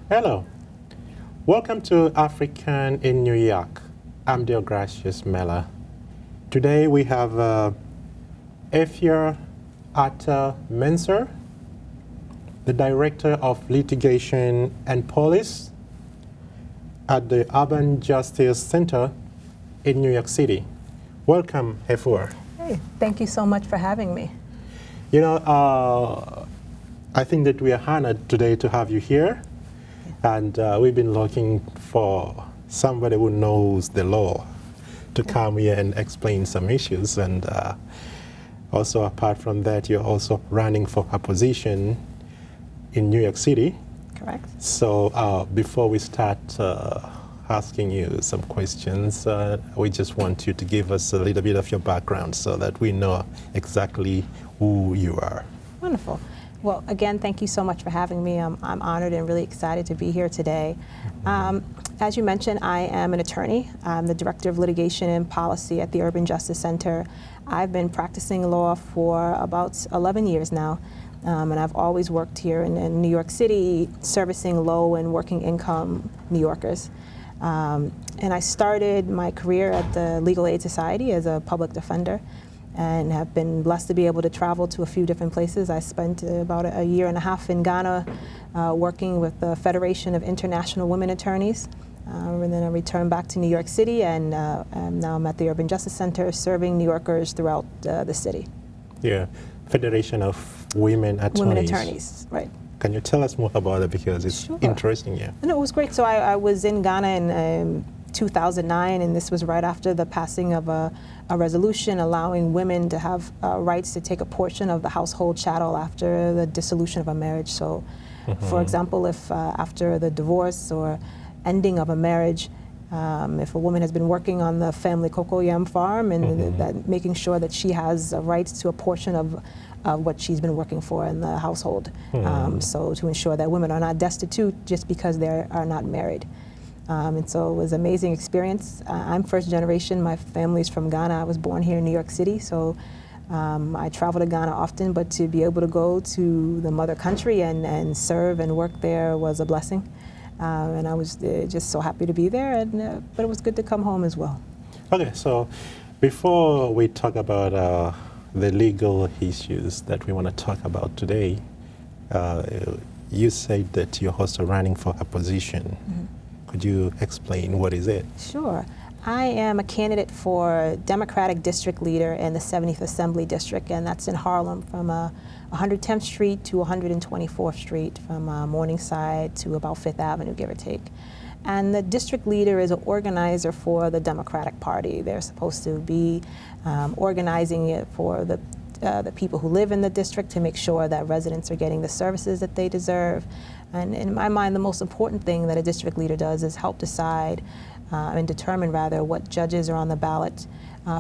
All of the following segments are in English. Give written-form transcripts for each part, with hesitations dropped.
Hello, welcome to African in New York. I'm Deogracius Mella. Today we have Afua Atta-Mensah, the Director of Litigation and Police at the Urban Justice Center in New York City. Welcome, Afua. Hey, thank you so much for having me. You know, I think that we are honored today to have you here. And we've been looking for somebody who knows the law to come here and explain some issues. And also, apart from that, you're also running for a position in New York City. Correct. So before we start asking you some questions, we just want you to give us a little bit of your background so that we know exactly who you are. Wonderful. Well, again, thank you so much for having me. I'm honored and really excited to be here today. As you mentioned, I am an attorney. I'm the Director of Litigation and Policy at the Urban Justice Center. I've been practicing law for about 11 years now, and I've always worked here in New York City, servicing low and working income New Yorkers. And I started my career at the Legal Aid Society as a public defender, and have been blessed to be able to travel to a few different places. I spent about a year and a half in Ghana working with the Federation of International Women Attorneys. And then I returned back to New York City, and now I'm at the Urban Justice Center serving New Yorkers throughout the city. Yeah, Federation of Women Attorneys. Women Attorneys, right. Can you tell us more about it, because it's interesting, yeah. No, it was great. So I was in Ghana in 2009, and this was right after the passing of a resolution allowing women to have rights to take a portion of the household chattel after the dissolution of a marriage. So, for example, if after the divorce or ending of a marriage, if a woman has been working on the family cocoyam farm, and that making sure that she has rights to a portion of what she's been working for in the household. So to ensure that women are not destitute just because they are not married. And so it was an amazing experience. I'm first generation. My family's from Ghana. I was born here in New York City, so I travel to Ghana often, but to be able to go to the mother country and serve and work there was a blessing. And I was just so happy to be there, but it was good to come home as well. Okay, so before we talk about the legal issues that we want to talk about today, you said that you're also running for a position. Could you explain what is it? Sure. I am a candidate for Democratic District Leader in the 70th Assembly District, and that's in Harlem, from 110th Street to 124th Street, from Morningside to about 5th Avenue, give or take. And the district leader is an organizer for the Democratic Party. They're supposed to be organizing it for the people who live in the district to make sure that residents are getting the services that they deserve. And in my mind, the most important thing that a district leader does is help decide and determine, rather, what judges are on the ballot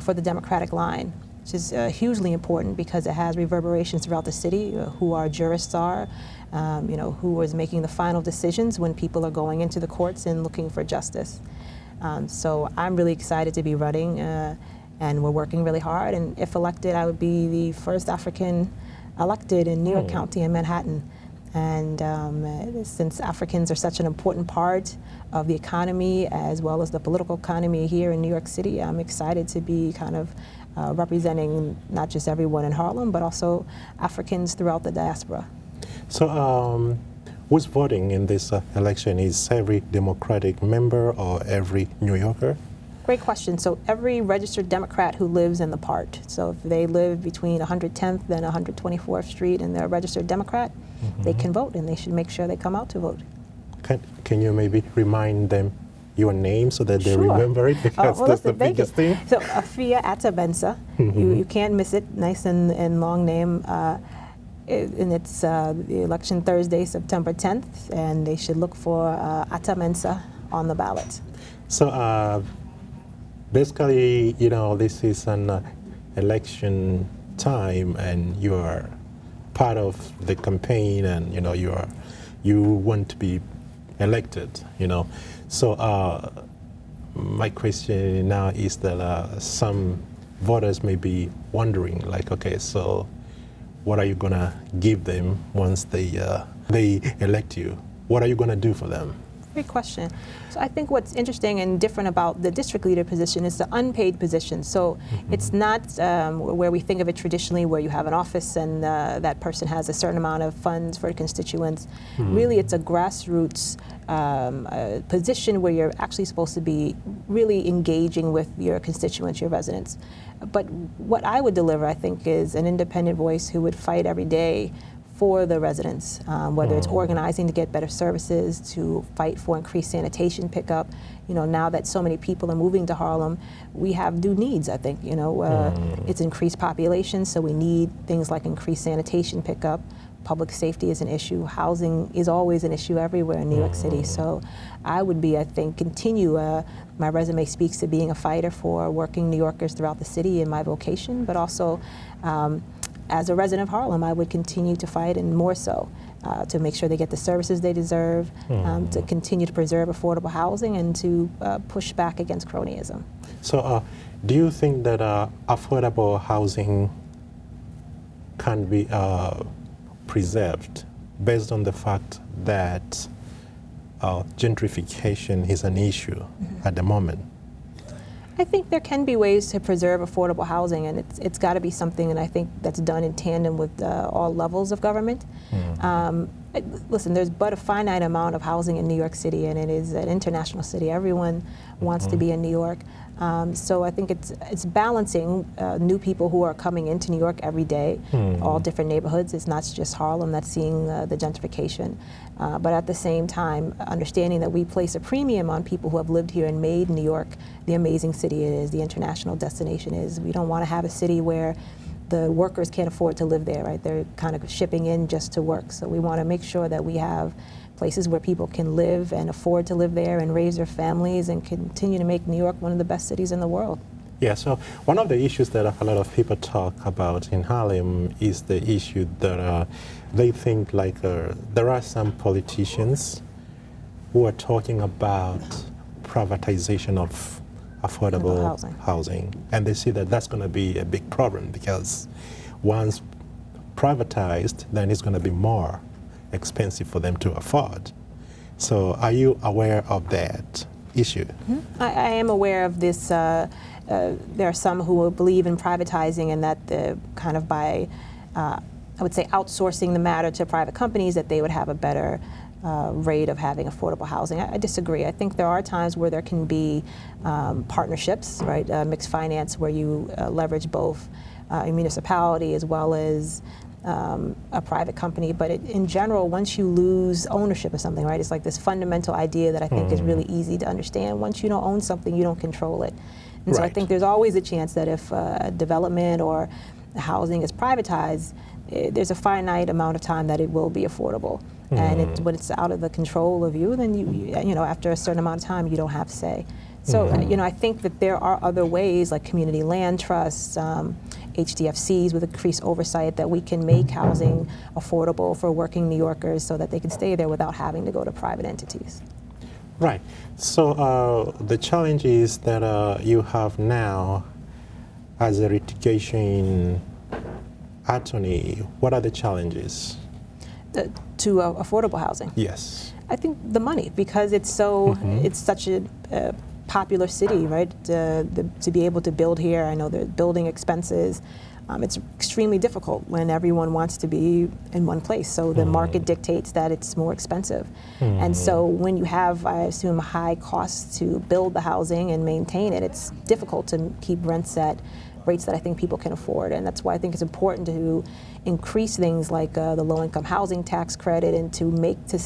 for the Democratic line, which is hugely important because it has reverberations throughout the city, who our jurists are, who is making the final decisions when people are going into the courts and looking for justice. So I'm really excited to be running, and we're working really hard. And if elected, I would be the first African elected in New York County in Manhattan. And since Africans are such an important part of the economy as well as the political economy here in New York City, I'm excited to be kind of representing not just everyone in Harlem, but also Africans throughout the diaspora. So who's voting in this election? Is every Democratic member or every New Yorker? Great question. So every registered Democrat who lives in the part, so if they live between 110th and 124th Street and they're a registered Democrat, they can vote, and they should make sure they come out to vote. Can you maybe remind them your name so that they remember it? Because well, that's the biggest thing. So Afua Atta-Mensah, you can't miss it. Nice and long name. And it's the election Thursday, September 10th, and they should look for Atta-Mensah on the ballot. So basically, you know, this is an election time, and you are part of the campaign, and you know you want to be elected. You know, so my question now is that some voters may be wondering, like, okay, so what are you gonna give them once they elect you? What are you gonna do for them? Great question. So I think what's interesting and different about the district leader position is the unpaid position. So it's not where we think of it traditionally, where you have an office and that person has a certain amount of funds for constituents. Really, it's a grassroots position where you're actually supposed to be really engaging with your constituents, your residents. But what I would deliver, I think, is an independent voice who would fight every day for the residents, whether it's organizing to get better services, to fight for increased sanitation pickup. You know, now that so many people are moving to Harlem, we have new needs, I think. You know, it's increased population, so we need things like increased sanitation pickup. Public safety is an issue. Housing is always an issue everywhere in New York City. So I would be, I think, continue, my resume speaks to being a fighter for working New Yorkers throughout the city in my vocation, but also as a resident of Harlem, I would continue to fight, and more so, to make sure they get the services they deserve, to continue to preserve affordable housing, and to push back against cronyism. So do you think that affordable housing can be preserved based on the fact that gentrification is an issue at the moment? I think there can be ways to preserve affordable housing, and it's got to be something, and I think that's done in tandem with all levels of government. Listen, there's but a finite amount of housing in New York City, and it is an international city. Everyone wants to be in New York. So I think it's balancing new people who are coming into New York every day, all different neighborhoods. It's not just Harlem that's seeing the gentrification. But at the same time, understanding that we place a premium on people who have lived here and made New York the amazing city it is, the international destination it is. We don't want to have a city where the workers can't afford to live there, right? They're kind of shipping in just to work. So we want to make sure that we have places where people can live and afford to live there and raise their families and continue to make New York one of the best cities in the world. Yeah, so one of the issues that a lot of people talk about in Harlem is the issue that they think like there are some politicians who are talking about privatization of affordable housing. And they see that that's going to be a big problem, because once privatized, then it's going to be more expensive for them to afford. So are you aware of that issue? I am aware of this. There are some who believe in privatizing, and that kind of by, I would say, outsourcing the matter to private companies, that they would have a better rate of having affordable housing. I disagree. I think there are times where there can be partnerships, right? Mixed finance, where you leverage both a municipality as well as a private company. But in general, once you lose ownership of something, right, it's like this fundamental idea that I think is really easy to understand. Once you don't own something, you don't control it. And so I think there's always a chance that if development or housing is privatized, there's a finite amount of time that it will be affordable. And when it's out of the control of you, then you know, after a certain amount of time, you don't have say. So you know, I think that there are other ways, like community land trusts, HDFCs with increased oversight, that we can make housing affordable for working New Yorkers so that they can stay there without having to go to private entities. Right. So the challenges that you have now as a litigation attorney, what are the challenges? To affordable housing? Yes. I think the money, because it's so it's such a popular city, right? To be able to build here, I know the building expenses it's extremely difficult when everyone wants to be in one place. So the market dictates that it's more expensive. And so when you have, I assume, high costs to build the housing and maintain it, it's difficult to keep rents at rates that I think people can afford. And that's why I think it's important to increase things like the low-income housing tax credit and to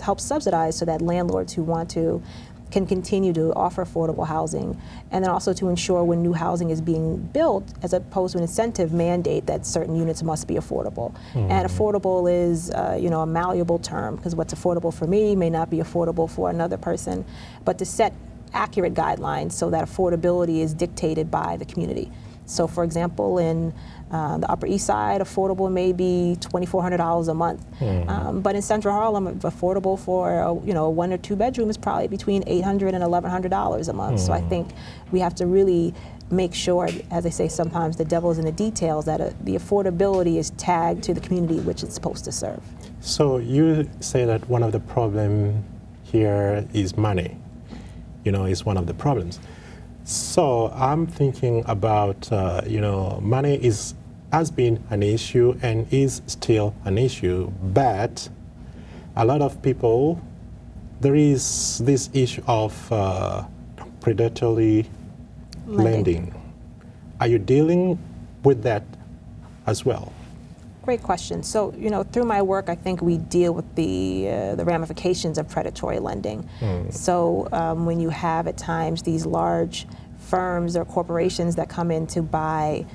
help subsidize so that landlords who want to can continue to offer affordable housing, and then also to ensure when new housing is being built, as opposed to an incentive mandate that certain units must be affordable. And affordable is a malleable term, because what's affordable for me may not be affordable for another person, but to set accurate guidelines so that affordability is dictated by the community. So for example, in the Upper East Side, affordable may be $2,400 a month. But in Central Harlem, affordable for a 1 or 2 bedroom is probably between $800 and $1,100 a month. So I think we have to really make sure, as I say sometimes, the devil's in the details, that the affordability is tagged to the community which it's supposed to serve. So you say that one of the problems here is money, is one of the problems. So I'm thinking about, money has been an issue and is still an issue, but a lot of people, there is this issue of predatory lending. Are you dealing with that as well? Great question. So, through my work, I think we deal with the ramifications of predatory lending. So when you have at times these large firms or corporations that come in to buy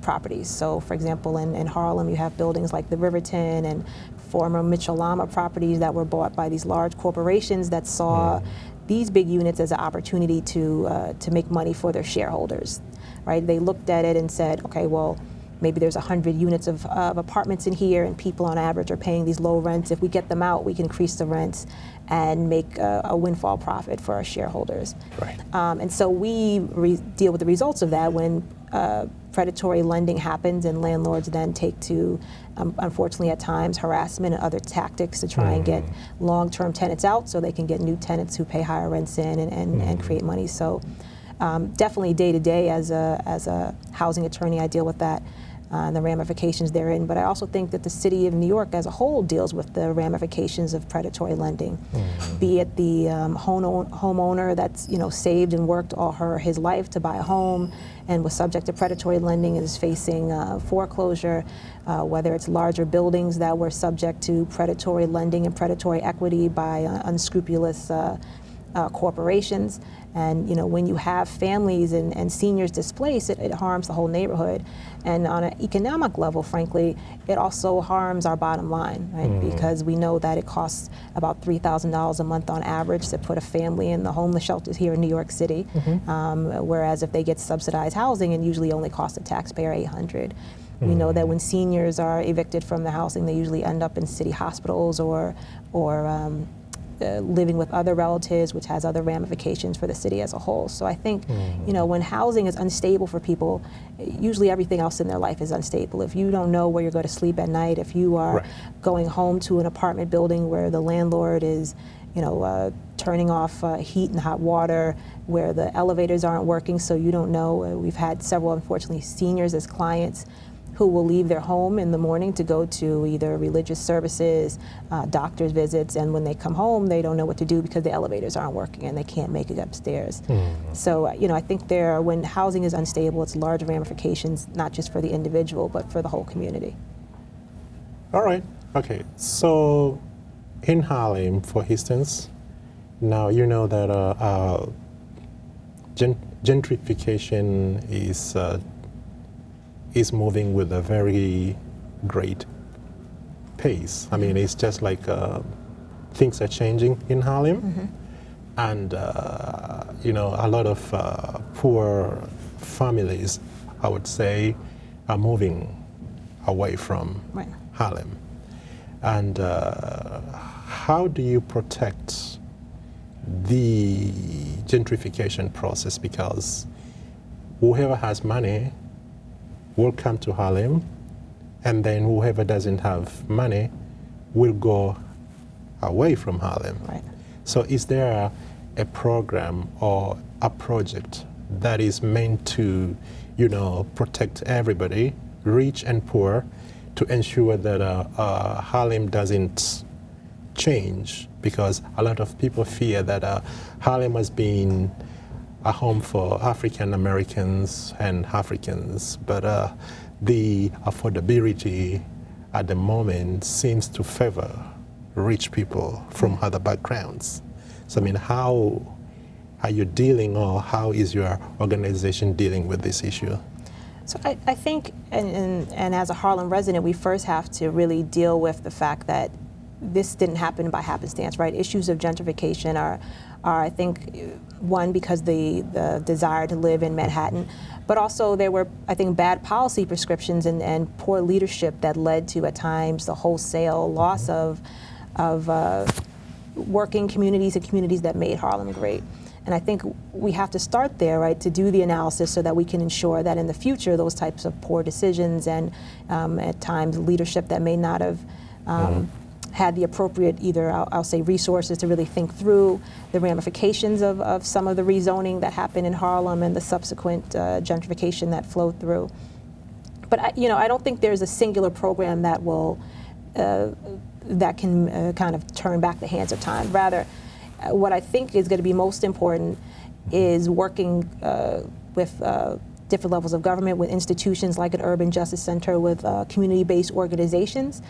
properties. So for example, in Harlem, you have buildings like the Riverton and former Mitchell-Lama properties that were bought by these large corporations that saw these big units as an opportunity to make money for their shareholders, right? They looked at it and said, okay, well, maybe there's 100 units of apartments in here and people on average are paying these low rents. If we get them out, we can increase the rents and make a windfall profit for our shareholders. Right. And so we deal with the results of that when predatory lending happens and landlords then take to, unfortunately at times, harassment and other tactics to try and get long-term tenants out so they can get new tenants who pay higher rents in and create money. So definitely day to day as a housing attorney, I deal with that and the ramifications therein. But I also think that the city of New York as a whole deals with the ramifications of predatory lending, be it the homeowner that's saved and worked all his life to buy a home and was subject to predatory lending and is facing foreclosure, whether it's larger buildings that were subject to predatory lending and predatory equity by unscrupulous corporations. And when you have families and seniors displaced, it harms the whole neighborhood. And on an economic level, frankly, it also harms our bottom line, right? Because we know that it costs about $3,000 a month on average to put a family in the homeless shelters here in New York City, whereas if they get subsidized housing, it usually only costs the taxpayer $800. We know that when seniors are evicted from the housing, they usually end up in city hospitals or living with other relatives, which has other ramifications for the city as a whole. So I think, when housing is unstable for people, usually everything else in their life is unstable. If you don't know where you're going to sleep at night, if you are going home to an apartment building where the landlord is, turning off heat and hot water, where the elevators aren't working, so you don't know. We've had several, unfortunately, seniors as clients who will leave their home in the morning to go to either religious services, doctor's visits, and when they come home, they don't know what to do because the elevators aren't working and they can't make it upstairs. So, I think when housing is unstable, it's large ramifications, not just for the individual, but for the whole community. All right, okay. So in Harlem, for instance, now you know that gentrification is moving with a very great pace. I mean, it's just like things are changing in Harlem, and a lot of poor families, I would say, are moving away from Harlem. And how do you protect the gentrification process? Because whoever has money will come to Harlem, and then whoever doesn't have money will go away from Harlem. Right. So is there a program or a project that is meant to protect everybody, rich and poor, to ensure that Harlem doesn't change, because a lot of people fear that Harlem has been a home for African Americans and Africans, but the affordability at the moment seems to favor rich people from other backgrounds. So I mean, how are you dealing, or how is your organization dealing with this issue? So I think, and as a Harlem resident, we first have to really deal with the fact that this didn't happen by happenstance, right? Issues of gentrification are I think, one, because the desire to live in Manhattan, but also there were, I think, bad policy prescriptions and poor leadership that led to, at times, the wholesale loss of working communities and communities that made Harlem great. And I think we have to start there, right, to do the analysis so that we can ensure that in the future those types of poor decisions and at times leadership that may not have had the appropriate either, I'll say, resources to really think through the ramifications of some of the rezoning that happened in Harlem and the subsequent gentrification that flowed through. But I don't think there's a singular program that will that can kind of turn back the hands of time. Rather, what I think is going to be most important is working with different levels of government, with institutions like an urban justice center, with community-based organizations,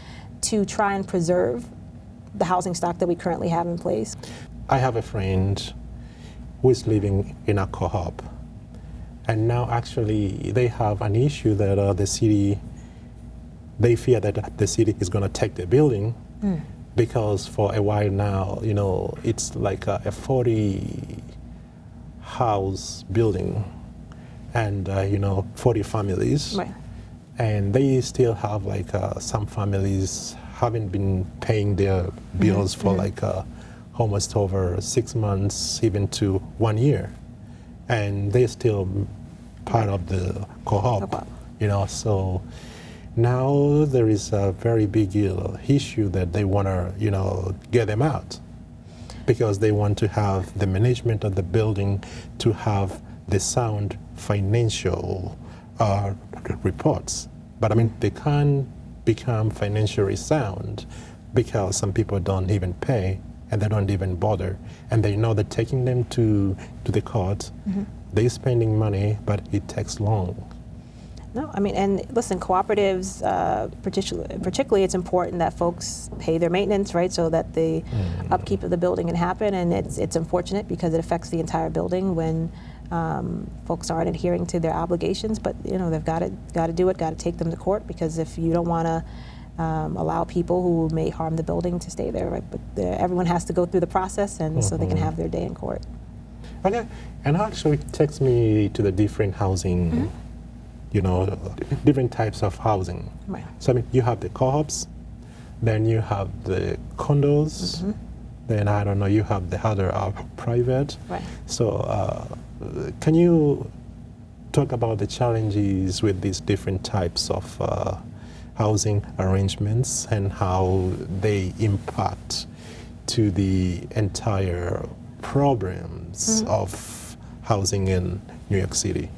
to try and preserve the housing stock that we currently have in place. I have a friend who is living in a co-op, and now actually they have an issue that the city, they fear that the city is going to take the building because for a while now, it's like a 40 house building and 40 families. Right. And they still have like some families haven't been paying their bills for like almost over 6 months, even to 1 year, and they're still part of the co-op. So now there is a very big issue that they want to get them out, because they want to have the management of the building to have the sound financial reports. But I mean, they can't become financially sound because some people don't even pay and they don't even bother. And they know that taking them to the court, they're spending money, but it takes long. No, I mean, and listen, cooperatives, particularly it's important that folks pay their maintenance, right, so that the upkeep of the building can happen. And it's unfortunate because it affects the entire building when folks aren't adhering to their obligations, but they've got to do it, got to take them to court, because if you don't want to allow people who may harm the building to stay there, right, but everyone has to go through the process, and so they can have their day in court. Okay, and actually it takes me to the different housing, different types of housing. Right. So I mean, you have the co-ops, then you have the condos, then I don't know, you have the other private. Right. So can you talk about the challenges with these different types of housing arrangements and how they impact to the entire problems of housing in New York City?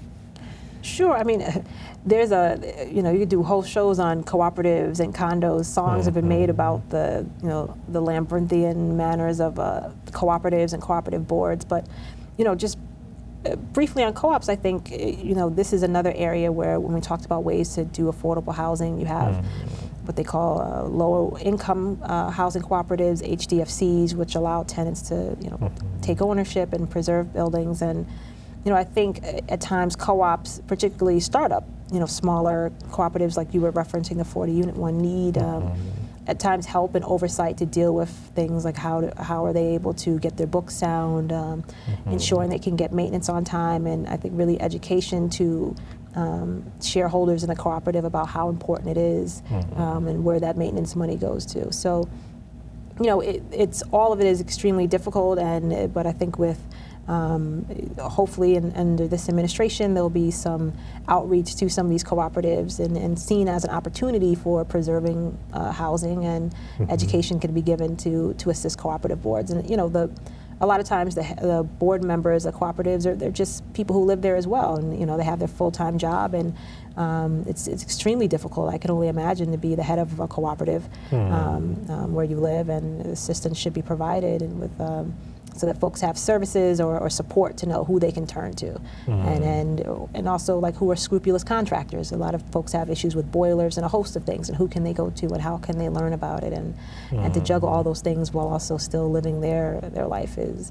Sure. I mean, there's you could do whole shows on cooperatives and condos. Songs have been made about the labyrinthian manners of cooperatives and cooperative boards. But, just briefly on co-ops, I think, this is another area where when we talked about ways to do affordable housing, you have what they call lower income housing cooperatives, HDFCs, which allow tenants to, take ownership and preserve buildings. And I think at times co-ops, particularly startup, smaller cooperatives like you were referencing, the 40-unit one, need at times help and oversight to deal with things like how are they able to get their books sound, ensuring they can get maintenance on time, and I think really education to shareholders in the cooperative about how important it is and where that maintenance money goes to. So, it's all of it is extremely difficult, but I think with hopefully under this administration, there'll be some outreach to some of these cooperatives and seen as an opportunity for preserving housing, and education can be given to assist cooperative boards. And the a lot of times the board members, the cooperatives, they're just people who live there as well, and they have their full-time job, and it's extremely difficult. I can only imagine to be the head of a cooperative where you live, and assistance should be provided, and with so that folks have services or support to know who they can turn to, and also like who are scrupulous contractors. A lot of folks have issues with boilers and a host of things, and who can they go to, and how can they learn about it, and to juggle all those things while also still living their life is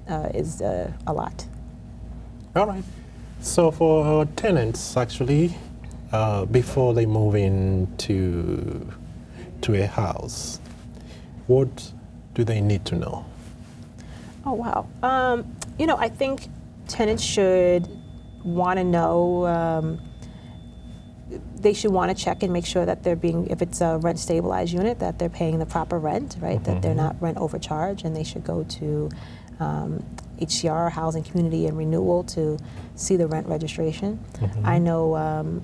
a lot. All right. So for tenants, actually, before they move into a house, what do they need to know? Oh, wow. I think tenants should want to know, they should want to check and make sure that they're being, if it's a rent stabilized unit, that they're paying the proper rent, right? That they're not rent overcharged, and they should go to HCR, Housing Community and Renewal, to see the rent registration. I know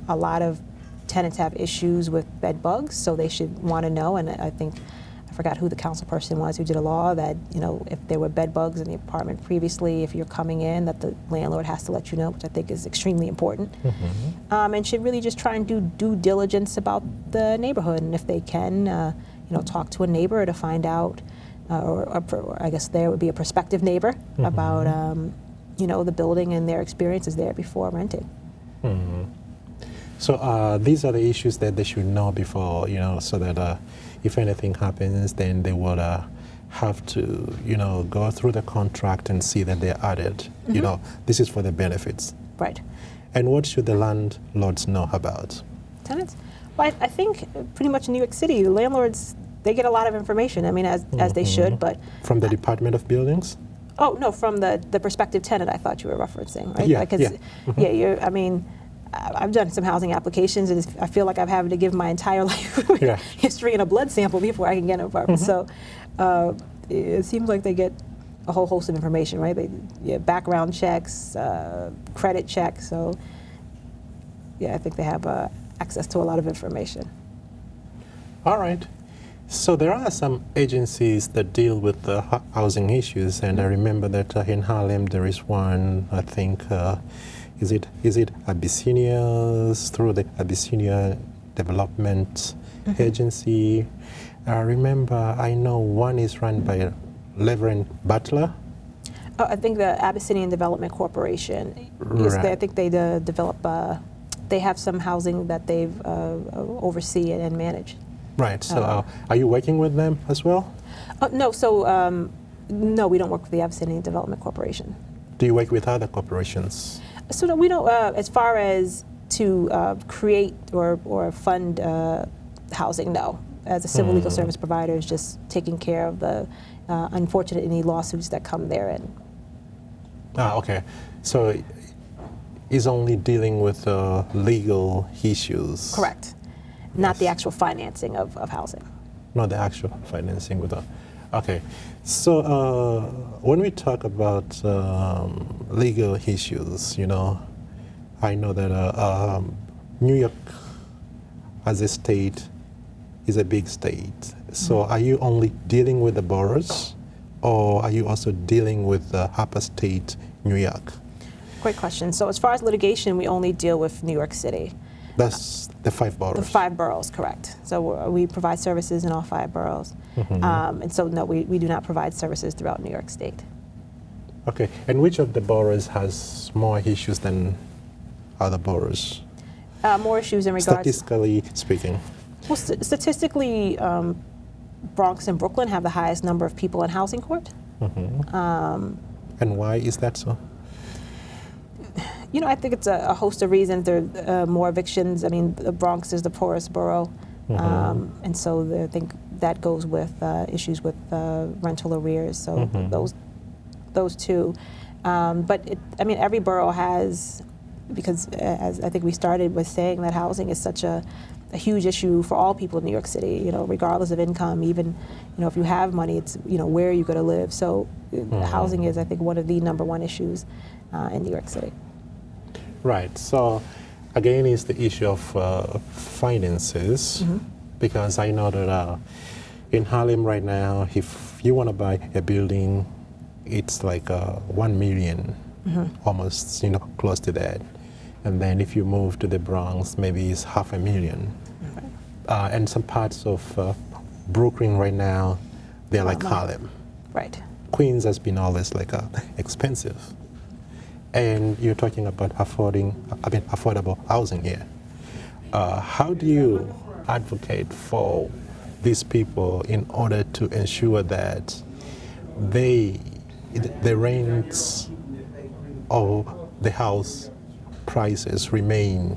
a lot of tenants have issues with bed bugs, so they should want to know, and I think, I forgot who the council person was who did a law that, if there were bed bugs in the apartment previously, if you're coming in, that the landlord has to let you know, which I think is extremely important. And should really just try and do due diligence about the neighborhood, and if they can, talk to a neighbor to find out, or I guess there would be a prospective neighbor about, the building and their experiences there before renting. So these are the issues that they should know before, so that if anything happens, then they would have to, go through the contract and see that they're added. This is for the benefits. Right. And what should the landlords know about tenants? Well, I think pretty much in New York City, landlords, they get a lot of information. I mean, as they should, but from the Department of Buildings. Oh no, from the prospective tenant. I thought you were referencing, right? Yeah. I mean, I've done some housing applications, and I feel like I've had to give my entire life history and a blood sample before I can get an apartment. So it seems like they get a whole host of information, right? Background checks, credit checks. So I think they have access to a lot of information. All right. So there are some agencies that deal with housing issues, and I remember that in Harlem there is one, I think, is it Abyssinia's, through the Abyssinia Development Agency. I know one is run by Reverend Butler. Oh, I think the Abyssinian Development Corporation. Right. I think they develop, they have some housing that they've oversee and manage. Right. So are you working with them as well? No. So no, we don't work with the Abyssinian Development Corporation. Do you work with other corporations? So no, we don't. As far as to create or fund housing, no. As a civil legal service provider, is just taking care of the unfortunate any lawsuits that come therein. Okay. So is only dealing with legal issues. Correct. Not the actual financing of housing. Not the actual financing with the. Okay. So when we talk about legal issues, I know that New York as a state is a big state. So are you only dealing with the boroughs, or are you also dealing with the upper state, New York? Great question. So as far as litigation, we only deal with New York City. That's the 5 boroughs. The 5 boroughs, correct. So we provide services in all 5 boroughs. And so no, we do not provide services throughout New York State. Okay. And which of the boroughs has more issues than other boroughs? More issues in regards... Statistically speaking. Well, statistically, Bronx and Brooklyn have the highest number of people in housing court. And why is that so? I think it's a host of reasons. There are more evictions. I mean, the Bronx is the poorest borough, and so I think that goes with issues with rental arrears. So those two. But every borough has, because as I think we started with saying that housing is such a huge issue for all people in New York City. Regardless of income, even if you have money, it's where are you going to live. So housing is, I think, one of the #1 issues in New York City. Right. So, again, it's the issue of finances, because I know that in Harlem right now, if you want to buy a building, it's like 1 million, almost, close to that. And then if you move to the Bronx, maybe it's 500,000. And some parts of Brooklyn right now, they're like Harlem. Right. Queens has been always like expensive. And you're talking about affordable housing here. How do you advocate for these people in order to ensure that the rents or the house prices remain,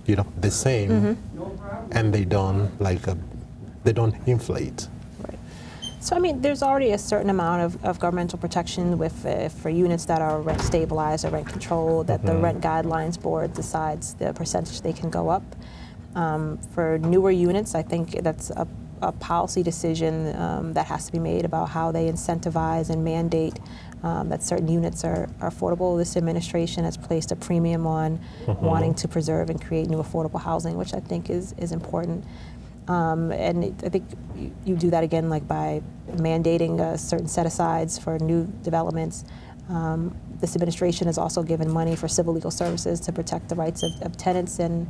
the same, and they don't inflate? Right. So I mean, there's already a certain amount of governmental protection with for units that are rent stabilized or rent controlled, that the Rent Guidelines Board decides the percentage they can go up. For newer units, I think that's a policy decision that has to be made about how they incentivize and mandate that certain units are affordable. This administration has placed a premium on wanting to preserve and create new affordable housing, which I think is important. And I think you do that again, like by mandating a certain set-asides for new developments. This administration has also given money for civil legal services to protect the rights of tenants in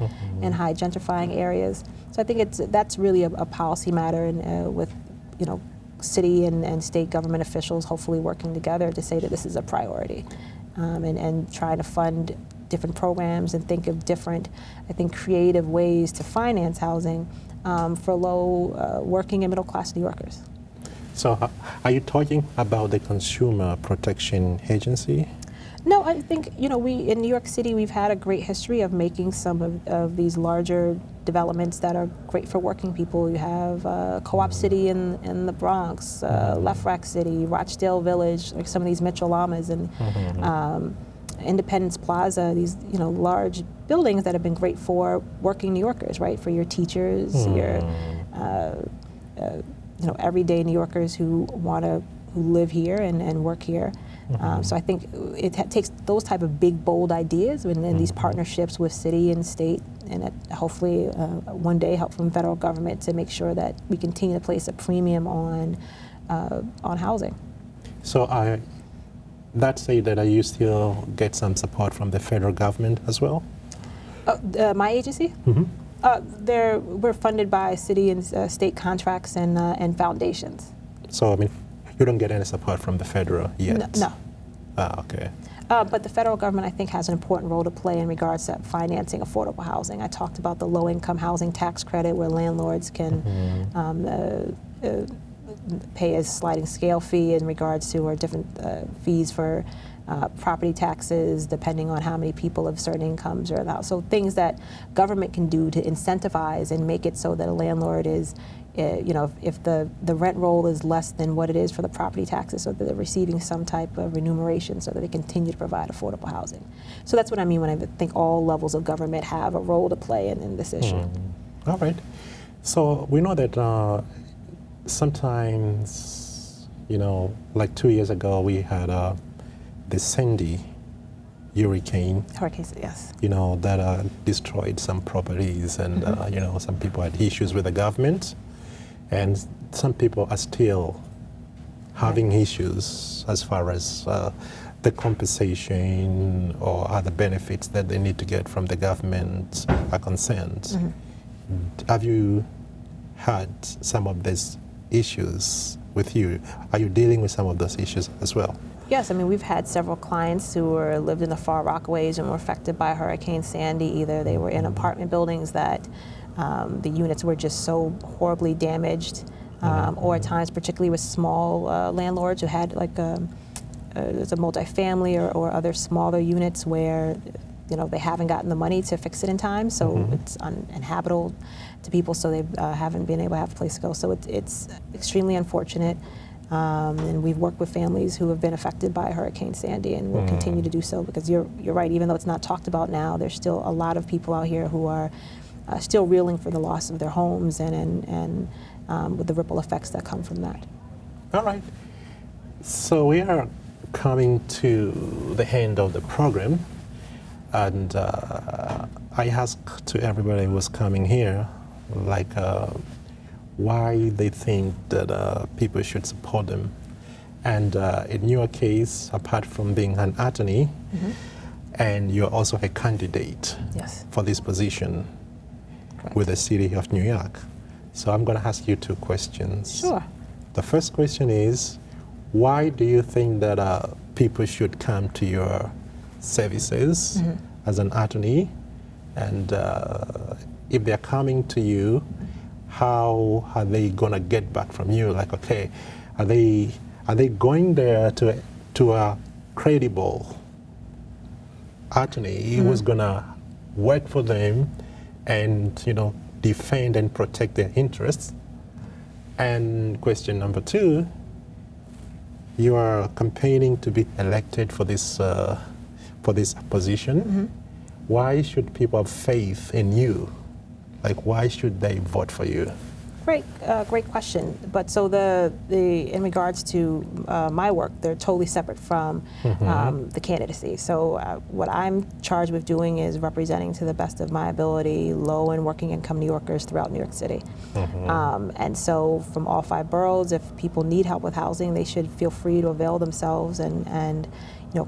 high gentrifying areas. So I think that's really a policy matter, and with city and state government officials hopefully working together to say that this is a priority, and trying to fund different programs and think of different, I think, creative ways to finance housing for low working and middle class New Yorkers. So are you talking about the Consumer Protection Agency? No, I think, we in New York City, we've had a great history of making some of these larger developments that are great for working people. You have Co-op City in the Bronx, Left Rack City, Rochdale Village, like some of these Mitchell-Lamas, and Independence Plaza, these large buildings that have been great for working New Yorkers, right? For your teachers, your everyday New Yorkers who live here and work here. So I think it takes those type of big, bold ideas and these partnerships with city and state, and hopefully one day help from federal government to make sure that we continue to place a premium on housing. So that say that you still get some support from the federal government as well? My agency? We're funded by city and state contracts and foundations. So I mean, you don't get any support from the federal yet? No. Okay. But the federal government, I think, has an important role to play in regards to financing affordable housing. I talked about the low-income housing tax credit, where landlords can pay a sliding scale fee in regards to, or different fees for property taxes, depending on how many people of certain incomes are in the house. So things that government can do to incentivize and make it so that a landlord is, if the rent roll is less than what it is for the property taxes, so that they're receiving some type of remuneration so that they continue to provide affordable housing. So that's what I mean when I think all levels of government have a role to play in this issue. All right. So we know that sometimes, like 2 years ago, we had the Sandy hurricane, yes. That destroyed some properties, and some people had issues with the government, and some people are still having issues as far as the compensation or other benefits that they need to get from the government are concerned. Have you had some of these issues with you? Are you dealing with some of those issues as well? Yes, I mean, we've had several clients who lived in the Far Rockaways and were affected by Hurricane Sandy. Either they were in apartment buildings that the units were just so horribly damaged, or at times, particularly with small landlords who had there's a multifamily or other smaller units where they haven't gotten the money to fix it in time, so it's uninhabitable to people, so they haven't been able to have a place to go. So it's extremely unfortunate. And we've worked with families who have been affected by Hurricane Sandy, and will continue to do so, because you're right, even though it's not talked about now, there's still a lot of people out here who are still reeling for the loss of their homes and with the ripple effects that come from that. All right. So we are coming to the end of the program, and I ask to everybody who's coming here, why they think that people should support them, And in your case, apart from being an attorney, and you're also a candidate Yes. for this position Correct. with the city of New York. So I'm going to ask you 2 questions. Sure. The first question is, why do you think that people should come to your services as an attorney? And if they're coming to you, how are they going to get back from you? Like, okay, are they going there to a credible attorney who's going to work for them and, defend and protect their interests? And question number 2, you are campaigning to be elected for this position. Why should people have faith in you? Like, why should they vote for you? Great question. But so in regards to my work, they're totally separate from the candidacy. So what I'm charged with doing is representing to the best of my ability low and working income New Yorkers throughout New York City. And so from all 5 boroughs, if people need help with housing, they should feel free to avail themselves and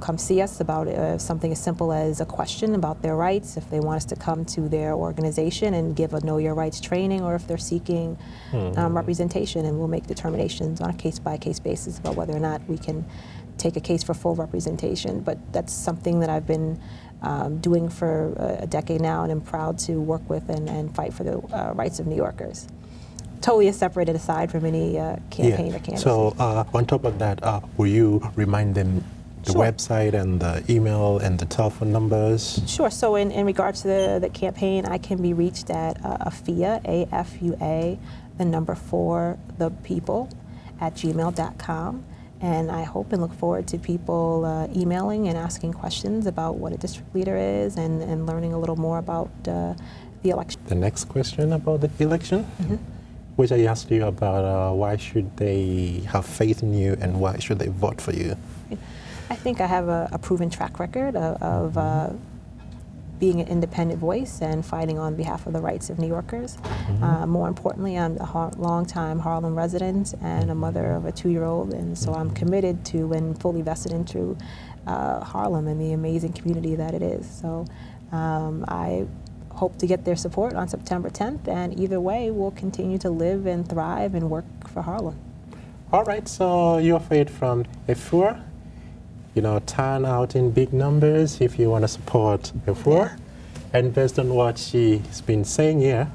come see us about something as simple as a question about their rights, if they want us to come to their organization and give a Know Your Rights training, or if they're seeking representation, and we'll make determinations on a case-by-case basis about whether or not we can take a case for full representation. But that's something that I've been doing for a decade now, and I'm proud to work with and fight for the rights of New Yorkers. Totally separated aside from any campaign or candidacy. So on top of that, will you remind them the website and the email and the telephone numbers? Sure. So in regards to the campaign, I can be reached at Afua, AFUA, the number 4, the people, at gmail.com. And I hope and look forward to people emailing and asking questions about what a district leader is and learning a little more about the election. The next question about the election, which I asked you about why should they have faith in you and why should they vote for you? I think I have a proven track record of being an independent voice and fighting on behalf of the rights of New Yorkers. More importantly, I'm a long-time Harlem resident and a mother of a 2-year-old, and so I'm committed to and fully vested into Harlem and the amazing community that it is. So I hope to get their support on September 10th, and either way, we'll continue to live and thrive and work for Harlem. All right, so you're faith from Afua. Turn out in big numbers if you want to support Afua. And based on what she's been saying here,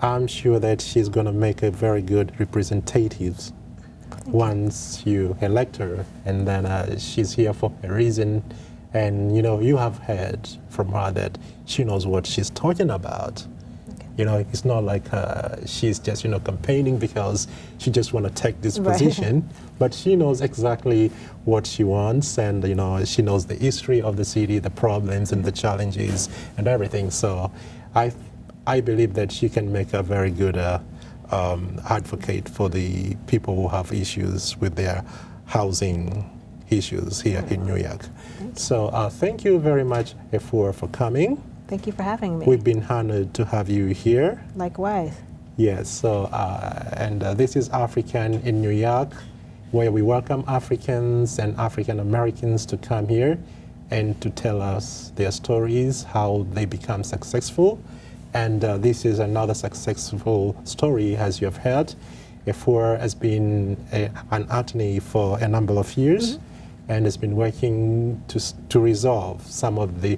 I'm sure that she's going to make a very good representative once you elect her. And then she's here for a reason. And, you have heard from her that she knows what she's talking about. It's not like she's just, campaigning because she just want to take this position, but she knows exactly what she wants, and, she knows the history of the city, the problems and the challenges and everything. So I believe that she can make a very good advocate for the people who have issues with their housing issues here in New York. So thank you very much, Afua, for coming. Thank you for having me. We've been honored to have you here. Likewise. Yes, so, this is African in New York, where we welcome Africans and African Americans to come here and to tell us their stories, how they become successful. And this is another successful story, as you have heard. Afua has been an attorney for a number of years and has been working to resolve some of the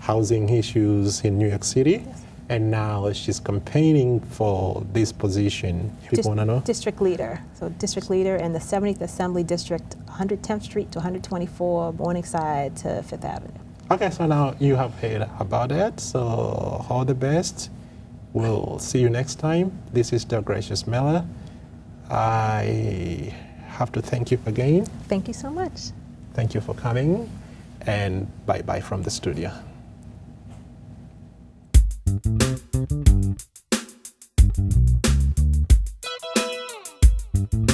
housing issues in New York City, and now she's campaigning for this position. People want to know? District leader. So district leader in the 70th Assembly District, 110th Street to 124 Morningside to 5th Avenue. Okay, so now you have heard about it, so all the best. We'll see you next time. This is the Gracious Miller. I have to thank you again. Thank you so much. Thank you for coming, and bye-bye from the studio. Thank you.